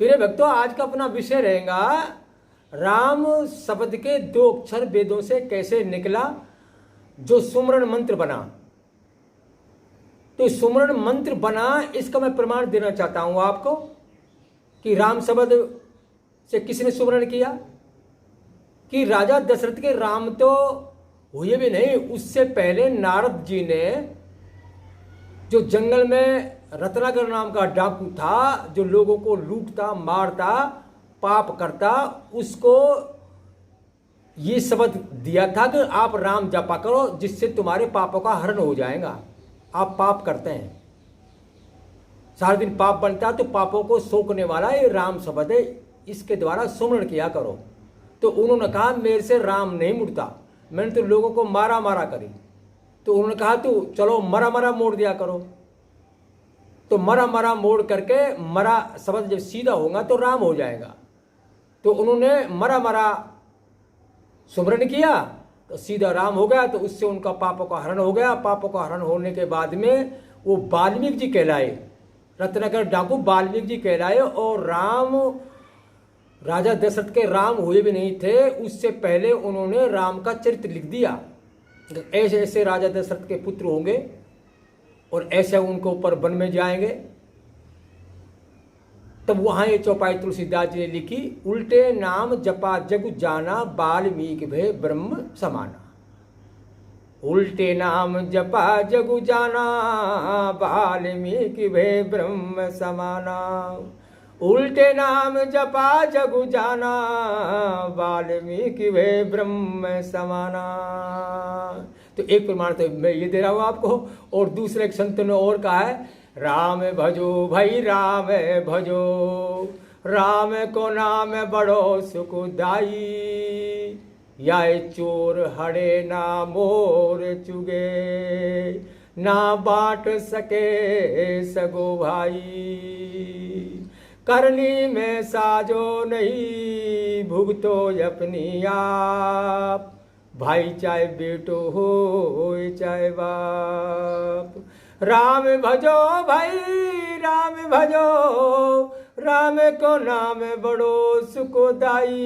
प्रिय भक्तों, आज का अपना विषय रहेगा राम शब्द के 2 अक्षर वेदों से कैसे निकला जो सुमरण मंत्र बना। तो सुमरण मंत्र बना, इसका मैं प्रमाण देना चाहता हूं आपको कि राम शब्द से किसने सुमरण किया। कि राजा दशरथ के राम तो हुए भी नहीं, उससे पहले नारद जी ने जो जंगल में रत्नाकर नाम का डाकू था, जो लोगों को लूटता मारता पाप करता, उसको ये शब्द दिया था कि आप राम जपा करो जिससे तुम्हारे पापों का हरण हो जाएगा। आप पाप करते हैं, सारा दिन पाप बनता है, तो पापों को सोखने वाला ये राम शब्द है, इसके द्वारा सुमरण किया करो। तो उन्होंने कहा मेरे से राम नहीं मुड़ता, मैंने तो लोगों को मारा मारा करी। तो उन्होंने कहा तो चलो मरा मरा मोड़ दिया करो। तो मरा मरा मोड़ करके मरा शब्द जब सीधा होगा तो राम हो जाएगा। तो उन्होंने मरा मरा सुमरण किया तो सीधा राम हो गया। तो उससे उनका पापों का हरण हो गया। पापों का हरण होने के बाद में वो वाल्मीकि जी कहलाए, रत्नाकर डाकू वाल्मीकि जी कहलाए। और राम राजा दशरथ के राम हुए भी नहीं थे, उससे पहले उन्होंने राम का चरित्र लिख दिया। ऐसे ऐसे राजा दशरथ के पुत्र होंगे और ऐसे उनको ऊपर वन में जाएंगे। तब वहां ये चौपाई तुलसीदास जी ने लिखी, उल्टे नाम जपा जग जाना वाल्मीकि भय ब्रह्म समाना। उल्टे नाम जपा जग जाना वाल्मीकि भय ब्रह्म समाना। उल्टे नाम जपा जग जाना वाल्मीकि भय ब्रह्म समाना। तो एक प्रमाण तो मैं ये दे रहा हूं आपको। और दूसरे एक संत ने और कहा है, राम भजो भाई राम भजो, राम को नाम बड़ो सुखदाई। या चोर हड़े ना मोर चुगे, ना बाट सके सगो भाई। करनी में साजो नहीं, भुगतो अपनी आप। भाई चाहे बेटो हो चाहे बाप। राम भजो भाई राम भजो, राम को नाम बड़ो सुखदाई।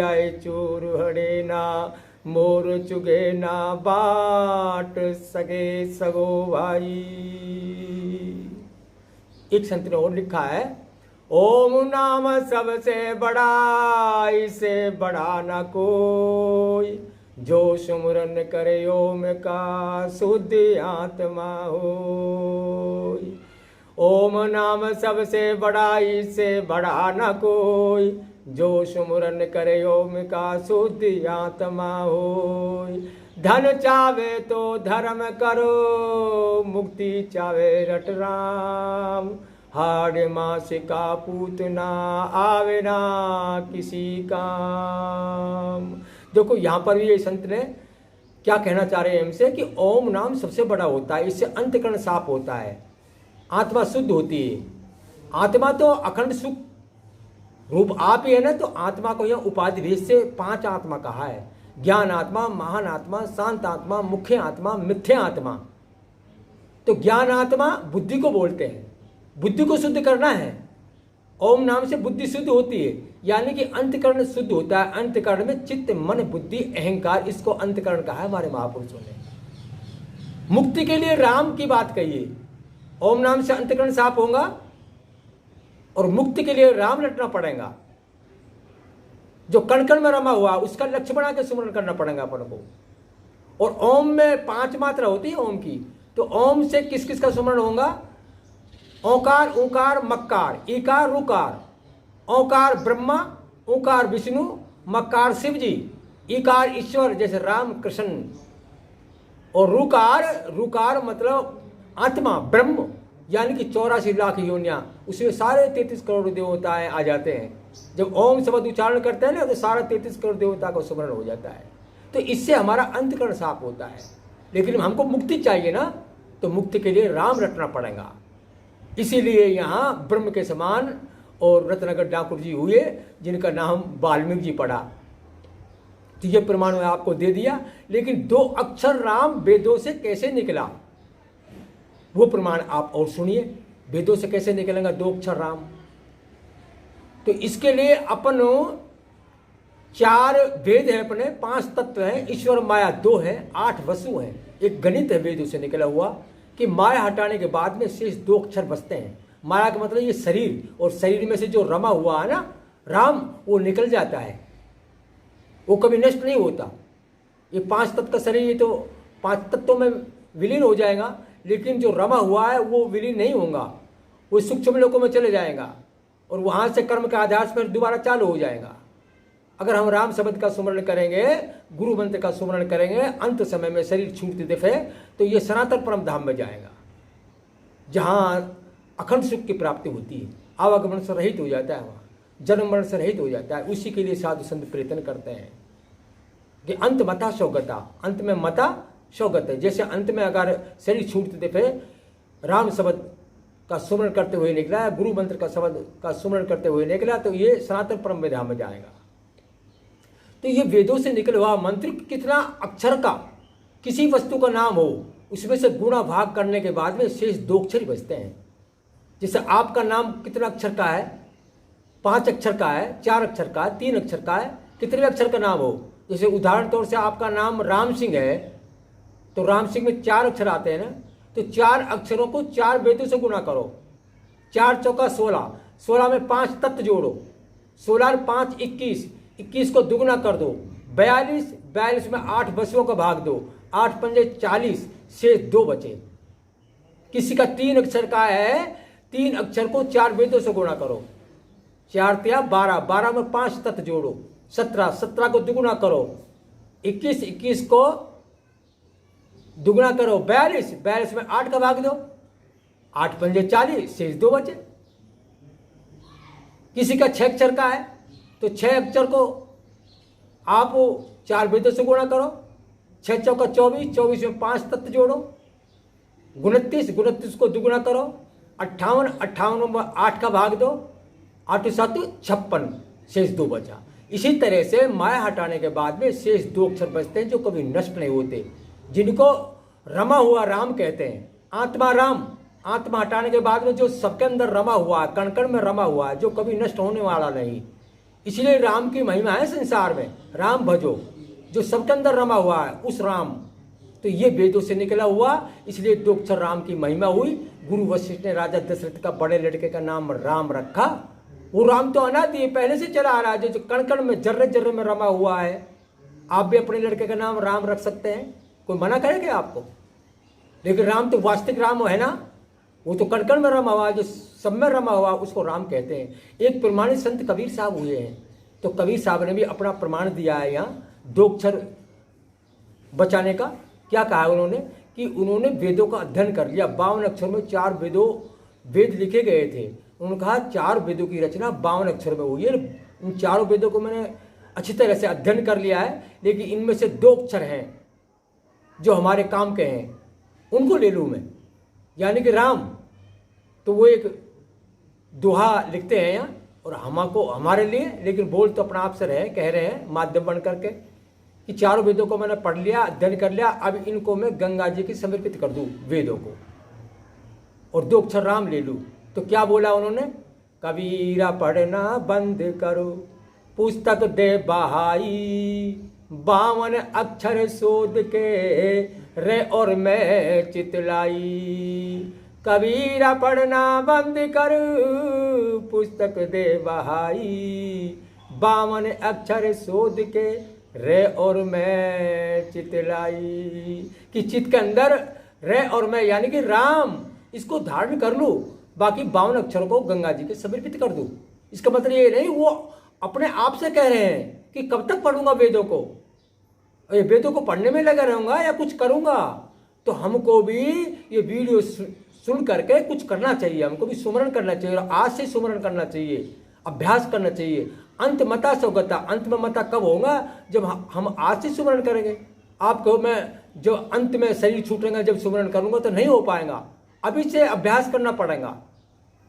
आए चोर हड़े ना मोर चुगे, ना बाट सके सगो भाई। एक संत ने और लिखा है, ओम नाम सबसे बड़ा, इसे बड़ा न कोई। जो सुमरन करे ओम का, शुद्ध आत्मा हो। ओम नाम सबसे बड़ा, इसे बड़ा न कोई। जो सुमरन करे ओम का, शुद्ध आत्मा हो। धन चावे तो धर्म करो, मुक्ति चावे रट राम। हाड़ मास का पूत ना आवे ना किसी काम। देखो यहाँ पर भी ये संत ने क्या कहना चाह रहे हैं हमसे कि ओम नाम सबसे बड़ा होता है, इससे अंतकरण साफ होता है, आत्मा शुद्ध होती है। आत्मा तो अखंड सुख रूप आप ही है ना। तो आत्मा को यहाँ उपाधि भेद से 5 आत्मा कहा है, ज्ञान आत्मा, महान आत्मा, शांत आत्मा, मुख्य आत्मा, मिथ्या आत्मा। तो ज्ञान आत्मा बुद्धि को बोलते हैं, बुद्धि को शुद्ध करना है। ओम नाम से बुद्धि शुद्ध होती है, यानी कि अंतकरण शुद्ध होता है। अंतकरण में चित्त मन बुद्धि अहंकार, इसको अंतकरण कहा है हमारे महापुरुषों ने। मुक्ति के लिए राम की बात कहिए, ओम नाम से अंतकरण साफ होगा और मुक्ति के लिए राम रटना पड़ेगा। जो कण कण में रमा हुआ उसका लक्ष्य बना के सुमरण करना पड़ेगा अपन को। और ओम में 5 मात्रा होती है ओम की। तो ओम से किस किस का सुमरण होगा? ओकार ओकार मक्कार, इकार रुकार। ओकार ब्रह्मा, ओकार विष्णु, मक्कार शिव जी, इकार ईश्वर जैसे राम कृष्ण। और रुकार, रुकार मतलब आत्मा ब्रह्म, यानी कि 84 लाख योनियां, उसमें सारे 33 करोड़ देवताएं आ जाते हैं। जब ओम शब्द उच्चारण करते हैं ना तो सारा 33 करोड़ देवता का सुमरण हो जाता है। तो इससे हमारा अंतकरण साफ होता है। लेकिन हमको मुक्ति चाहिए ना, तो मुक्ति के लिए राम रटना पड़ेगा। इसीलिए यहाँ ब्रह्म के समान और रत्नाकर डाकुर जी हुए, जिनका नाम वाल्मीकि जी पड़ा। तो ये प्रमाण मैं आपको दे दिया। लेकिन 2 अक्षर राम वेदों से कैसे निकला, वो प्रमाण आप और सुनिए। वेदों से कैसे निकलेगा 2 अक्षर राम? तो इसके लिए अपन 4 वेद है, अपने 5 तत्व हैं, ईश्वर माया 2 है, 8 वसु हैं। एक गणित है वेदों से निकला हुआ कि माया हटाने के बाद में शेष 2 अक्षर बचते हैं। माया का मतलब ये शरीर, और शरीर में से जो रमा हुआ है ना राम, वो निकल जाता है, वो कभी नष्ट नहीं होता। ये 5 तत्व का शरीर, ये तो 5 तत्वों में विलीन हो जाएगा, लेकिन जो रमा हुआ है वो विलीन नहीं होगा, वो सूक्ष्म लोकों में चले जाएगा और वहां से कर्म के आधार पर दोबारा चालू हो जाएगा। अगर हम राम शब्द का सुमरण करेंगे, गुरु मंत्र का सुमरण करेंगे, अंत समय में शरीर छूटते दिखे तो ये सनातन परम धाम में जाएगा, जहां अखंड सुख की प्राप्ति होती है, आवागमन से रहित हो जाता है, वहाँ जन्म मरण से रहित हो जाता है। उसी के लिए साधु संत प्रयत्न करते हैं कि अंत मता सौगता, अंत में मता सौगत है। जैसे अंत में अगर शरीर छूटते दिखे, राम शब्द का सुमरण करते हुए निकला है, गुरु मंत्र का शब्द का सुमरण करते हुए निकला, तो ये सनातन परम धाम में जाएगा। तो ये वेदों से निकला हुआ मंत्र कितना अक्षर का किसी वस्तु का नाम हो, उसमें से गुणा भाग करने के बाद में शेष 2 अक्षर ही बचते हैं। जैसे आपका नाम कितना अक्षर का है, 5 अक्षर का है, 4 अक्षर का है, 3 अक्षर का है, कितने अक्षर का नाम हो। जैसे उदाहरण तौर से आपका नाम राम सिंह है, तो राम सिंह में 4 अक्षर आते हैं ना, तो 4 अक्षरों को 4 वेदों से गुणा करो, 4 चौका 16, 16 में 5 तत्व जोड़ो, 16 और 5 21, 21 को दुगुना कर दो 42, 42 में 8 वसुओं का भाग दो, 8 पंजे 40, शेष 2 बचे। किसी का 3 अक्षर का है, 3 अक्षर को 4 वेदों से गुणा करो, 4 तिया 12, 12 में 5 तत्व जोड़ो, 17, 17 को दुगुना करो, 21, 21 को दुगुना करो 42, 42 में 8 का भाग दो, 8 पंजे 40, शेष 2 बचे। किसी का 6 अक्षर का है, तो 6 अक्षर को आप 4 वेदों से गुणा करो, 6 चौका 24, 24 में 5 तत्व जोड़ो, 29, 29 को दुगुना करो, 58, 58 में 8 का भाग दो, 8 7 56, शेष 2 बचा। इसी तरह से माया हटाने के बाद में शेष 2 अक्षर बचते हैं जो कभी नष्ट नहीं होते, जिनको रमा हुआ राम कहते हैं। आत्मा राम, आत्मा हटाने के बाद में जो सबके अंदर रमा हुआ है, कण कण में रमा हुआ है, जो कभी नष्ट होने वाला नहीं। इसलिए राम की महिमा है संसार में, राम भजो, जो सबके अंदर रमा हुआ है उस राम। तो ये वेदों से निकला हुआ, इसलिए 2 अक्षर राम की महिमा हुई। गुरु वशिष्ठ ने राजा दशरथ का बड़े लड़के का नाम राम रखा। वो राम तो अनादि पहले से चला आ रहा है, जो कण कण में जर्रे जर्रे में रमा हुआ है। आप भी अपने लड़के का नाम राम रख सकते हैं, कोई मना करेगा आपको? लेकिन राम तो वास्तविक राम है ना, वो तो कण कण में रमा हुआ, जो सब में रमा हुआ उसको राम कहते हैं। एक प्रमाणित संत कबीर साहब हुए हैं, तो कबीर साहब ने भी अपना प्रमाण दिया है यहाँ 2 अक्षर बचाने का। क्या कहा उन्होंने कि उन्होंने वेदों का अध्ययन कर लिया, 52 अक्षर में 4 वेद लिखे गए थे। उन्होंने कहा 4 वेदों की रचना 52 अक्षर में हुई है। उन 4 वेदों को मैंने अच्छी तरह से अध्ययन कर लिया है, लेकिन इनमें से 2 अक्षर हैं जो हमारे काम के हैं, उनको ले लूँ मैं, यानी कि राम। तो वो एक दोहा लिखते हैं यहाँ और हमको हमारे लिए, लेकिन बोल तो अपना आप से रहे, कह रहे हैं माध्यम बन करके कि 4 वेदों को मैंने पढ़ लिया, अध्ययन कर लिया, अब इनको मैं गंगा जी की समर्पित कर दूँ वेदों को, और 2 अक्षर राम ले लूँ। तो क्या बोला उन्होंने? कबीरा पढ़ना बंद करो, पुस्तक दे बहाई, 52 अक्षर शोध के रे और मैं चितलाई। कबीरा पढ़ना बंद कर, पुस्तक दे बहाई, 52 अक्षर शोध के रे और मैं चितलाई। कि चित के अंदर रे और मैं यानी कि राम, इसको धारण कर लूँ, बाकी 52 अक्षरों को गंगा जी के समर्पित कर दूँ। इसका मतलब ये नहीं वो अपने आप से कह रहे हैं कि कब तक पढ़ूंगा वेदों को, ये वेदों को पढ़ने में लगा रहूंगा या कुछ करूंगा। तो हमको भी ये वीडियो सुन करके कुछ करना चाहिए, हमको भी सुमरण करना चाहिए, और आज से सुमरण करना चाहिए, अभ्यास करना चाहिए। अंत मता सौगता, अंत में मता कब होगा? जब हम आज से सुमरण करेंगे। आप कहो मैं जो अंत में शरीर छूटेगा जब सुमरण करूंगा, तो नहीं हो पाएगा, अभी से अभ्यास करना पड़ेगा,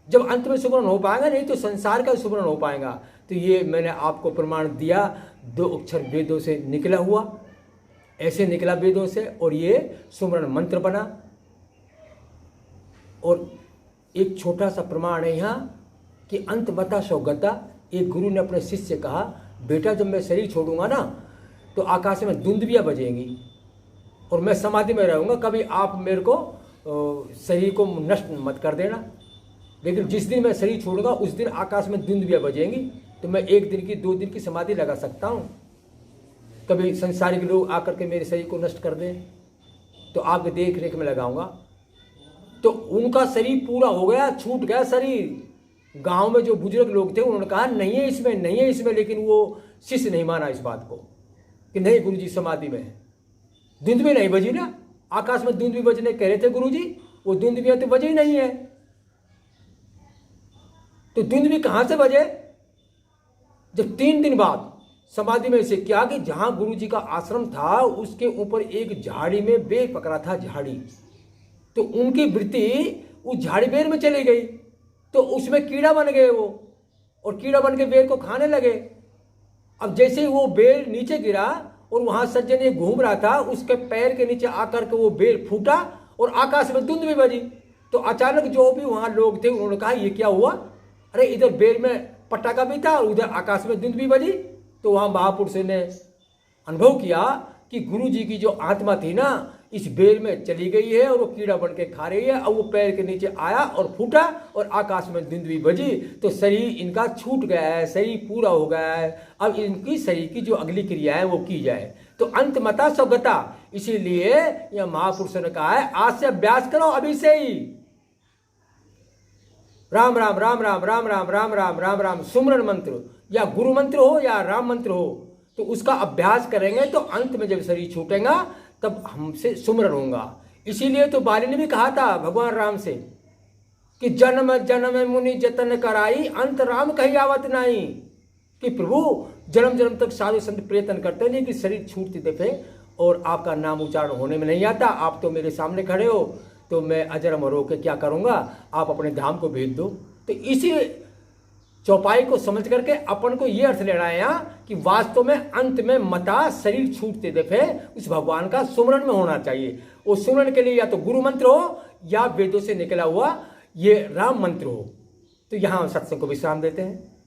जब अंत में सुमरण हो पाएगा, नहीं तो संसार का सुमरण हो पाएगा। तो ये मैंने आपको प्रमाण दिया, 2 अक्षर वेदों से निकला हुआ, ऐसे निकला वेदों से, और ये सुमरण मंत्र बना। और एक छोटा सा प्रमाण है यहाँ कि अंत बता सौगता, एक गुरु ने अपने शिष्य से कहा, बेटा जब मैं शरीर छोड़ूंगा ना तो आकाश में दुंदुभियाँ बजेंगी और मैं समाधि में रहूँगा, कभी आप मेरे को शरीर को नष्ट मत कर देना। लेकिन जिस दिन मैं शरीर छोड़ूंगा उस दिन आकाश में दुंदुभियाँ बजेंगी, तो मैं 1 दिन की 2 दिन की समाधि लगा सकता हूँ। कभी संसारिक लोग आकर के मेरे शरीर को नष्ट कर दें तो आपके देख रेख में लगाऊंगा। तो उनका शरीर पूरा हो गया, छूट गया शरीर। गांव में जो बुजुर्ग लोग थे उन्होंने कहा नहीं है इसमें, नहीं है इसमें, लेकिन वो शिष्य नहीं माना इस बात को कि नहीं गुरुजी समाधि में है। दुंदुभी नहीं बजी ना, आकाश में दुंदुभी बजने कह रहे थे गुरुजी, वो दुंदुभियाँ तो बजे ही नहीं है। तो दुंदुभी कहाँ से बजे? जब 3 दिन बाद समाधि में से क्या कि जहां गुरुजी का आश्रम था उसके ऊपर एक झाड़ी में बेर पकड़ा था, झाड़ी। तो उनकी वृत्ति उस झाड़ी बेर में चली गई, तो उसमें कीड़ा बन गए वो, और कीड़ा बन के बेर को खाने लगे। अब जैसे ही वो बेर नीचे गिरा और वहां सज्जन ये घूम रहा था, उसके पैर के नीचे आकर के वो बेर फूटा और आकाश में दुंदुभी बजी। तो अचानक जो भी वहां लोग थे उन्होंने कहा ये क्या हुआ? अरे इधर बेर में पटाखा भी था और उधर आकाश में दुंदुभी बजी। तो वहां महापुरुष ने अनुभव किया कि गुरु जी की जो आत्मा थी ना इस बेर में चली गई है और वो कीड़ा बन के खा रही है। अब वो पैर के नीचे आया और फूटा और आकाश में दुंदुभी बजी, तो शरीर इनका छूट गया है, शरीर पूरा हो गया है। अब इनकी शरीर की जो अगली क्रिया है वो की जाए। तो अंत मता स्वगता, इसीलिए यह महापुरुष ने कहा है आज से अभ्यास करो अभी से ही। राम राम राम राम राम राम राम राम राम राम सुमरन मंत्र, या गुरु मंत्र हो या राम मंत्र हो, तो उसका अभ्यास करेंगे तो अंत में जब शरीर छूटेगा तब हमसे सुमरन होगा। इसीलिए तो बाली ने भी कहा था भगवान राम से कि जन्म जन्म मुनि जतन कराई, अंत राम कही आवत नहीं। कि प्रभु जन्म जन्म तक साधु संत प्रयत्न करते हैं कि शरीर छूटते दफे और आपका नाम उच्चारण होने में नहीं आता। आप तो मेरे सामने खड़े हो तो मैं अजर अमर होकर क्या करूँगा, आप अपने धाम को भेज दो। तो इसी चौपाई को समझ करके अपन को ये अर्थ लेना है यहाँ कि वास्तव में अंत में मता शरीर छूटते दफे उस भगवान का सुमरन में होना चाहिए। वो सुमरन के लिए या तो गुरु मंत्र हो या वेदों से निकला हुआ ये राम मंत्र हो। तो यहाँ सत्संग को विश्राम देते हैं।